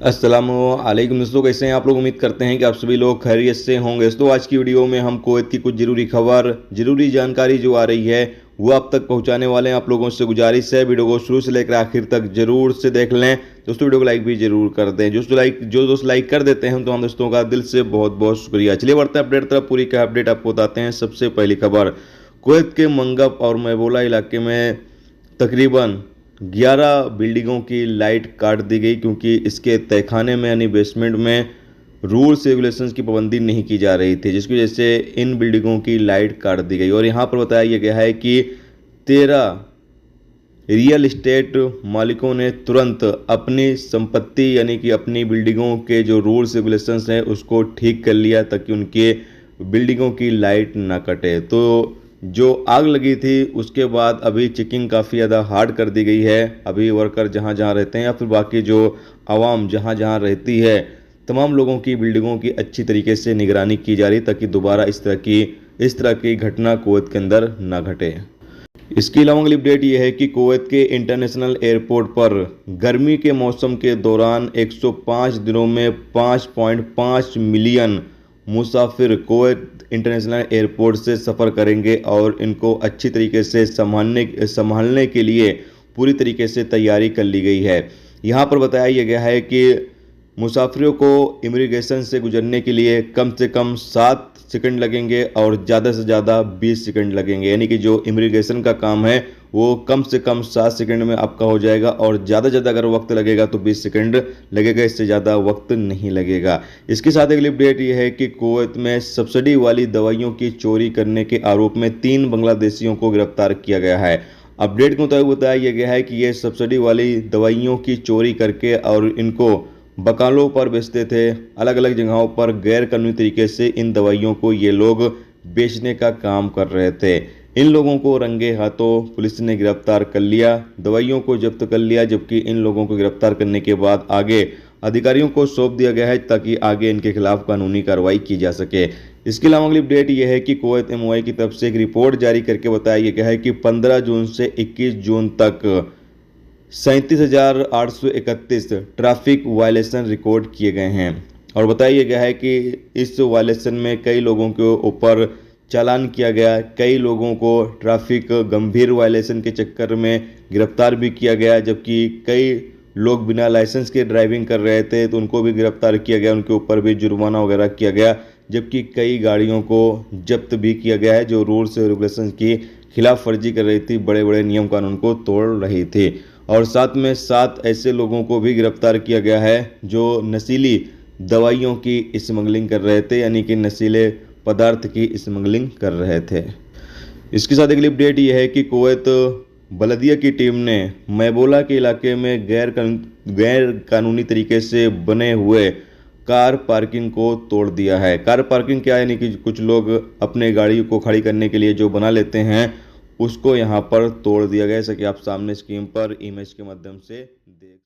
अस्सलामुअलैकुम दोस्तों, कैसे हैं आप लोग। उम्मीद करते हैं कि आप सभी लोग खैरियत से होंगे। दोस्तों आज की वीडियो में हम कुवैत की कुछ ज़रूरी खबर, ज़रूरी जानकारी जो आ रही है वो आप तक पहुंचाने वाले हैं। आप लोगों से गुजारिश है वीडियो को शुरू से लेकर आखिर तक जरूर से देख लें। दोस्तों वीडियो को लाइक भी जरूर कर दें। जो दोस्त लाइक कर देते हैं तो हम दोस्तों का दिल से बहुत बहुत शुक्रिया। चलिए बढ़ते हैं अपडेट तरफ। पूरी का अपडेट आपको बताते हैं। सबसे पहली खबर, कुवैत के मंगब और मैबोला इलाके में तकरीबन 11 बिल्डिंगों की लाइट काट दी गई, क्योंकि इसके तहखाने में यानी बेसमेंट में रूल्स रेगुलेशंस की पाबंदी नहीं की जा रही थी, जिसकी वजह से इन बिल्डिंगों की लाइट काट दी गई। और यहाँ पर बताया गया है कि 13 रियल एस्टेट मालिकों ने तुरंत अपनी संपत्ति यानी कि अपनी बिल्डिंगों के जो रूल्स रेगुलेशंस हैं उसको ठीक कर लिया, ताकि उनके बिल्डिंगों की लाइट ना कटे। तो जो आग लगी थी उसके बाद अभी चेकिंग काफ़ी ज़्यादा हार्ड कर दी गई है। अभी वर्कर जहाँ जहाँ रहते हैं या फिर बाकी जो आवाम जहाँ जहाँ रहती है, तमाम लोगों की बिल्डिंगों की अच्छी तरीके से निगरानी की जा रही, ताकि दोबारा इस तरह की घटना कुवैत के अंदर ना घटे। इसके अलावा अगली अपडेट ये है कि कुवैत के इंटरनेशनल एयरपोर्ट पर गर्मी के मौसम के दौरान 105 दिनों में 5.5 मिलियन मुसाफिर कुवैत इंटरनेशनल एयरपोर्ट से सफ़र करेंगे, और इनको अच्छी तरीके से संभालने के लिए पूरी तरीके से तैयारी कर ली गई है। यहाँ पर बताया गया है कि मुसाफिरों को इमिग्रेशन से गुजरने के लिए कम से कम 7 सेकंड लगेंगे और ज़्यादा से ज़्यादा 20 सेकंड लगेंगे। यानी कि जो इमिग्रेशन का काम है वो कम से कम 7 सेकंड में आपका हो जाएगा, और ज़्यादा से ज़्यादा अगर वक्त लगेगा तो 20 सेकंड लगेगा, इससे ज़्यादा वक्त नहीं लगेगा। इसके साथ अगली अपडेट ये है कि कुवैत में सब्सिडी वाली दवाइयों की चोरी करने के आरोप में 3 बांग्लादेशियों को गिरफ्तार किया गया है। अपडेट के मुताबिक बताया गया है कि ये सब्सिडी वाली दवाइयों की चोरी करके और इनको बकालों पर बेचते थे। अलग अलग जगहों पर गैर कानूनी तरीके से इन दवाइयों को ये लोग बेचने का काम कर रहे थे। इन लोगों को रंगे हाथों पुलिस ने गिरफ्तार कर लिया, दवाइयों को जब्त कर लिया, जबकि इन लोगों को गिरफ्तार करने के बाद आगे अधिकारियों को सौंप दिया गया है, ताकि आगे इनके खिलाफ कानूनी कार्रवाई की जा सके। इसके अलावा अगली अपडेट यह है कि कुवैत MOI की तरफ से एक रिपोर्ट जारी करके बताया गया है कि 15 जून से 21 जून तक 37,831 ट्रैफिक वायलेशन रिकॉर्ड किए गए हैं। और बताया गया है कि इस वायलेशन में कई लोगों के ऊपर चालान किया गया, कई लोगों को ट्रैफिक गंभीर वायलेशन के चक्कर में गिरफ्तार भी किया गया, जबकि कई लोग बिना लाइसेंस के ड्राइविंग कर रहे थे तो उनको भी गिरफ्तार किया गया, उनके ऊपर भी जुर्माना वगैरह किया गया, जबकि कई गाड़ियों को जब्त भी किया गया है जो रूल्स और रेगुलेशन की खिलाफ वर्जी कर रही थी, बड़े बड़े नियम कानून को तोड़ रही थी। और साथ में 7 ऐसे लोगों को भी गिरफ्तार किया गया है जो नशीली दवाइयों की स्मगलिंग कर रहे थे, यानी कि नशीले पदार्थ की स्मगलिंग कर रहे थे। इसके साथ अगली अपडेट यह है कि कुवैत बलदिया की टीम ने मैबोला के इलाके में गैर कानूनी तरीके से बने हुए कार पार्किंग को तोड़ दिया है। कार पार्किंग क्या है, यानी कि कुछ लोग अपने गाड़ी को खड़ी करने के लिए जो बना लेते हैं उसको यहाँ पर तोड़ दिया गया, जैसा कि आप सामने स्क्रीन पर इमेज के माध्यम से देख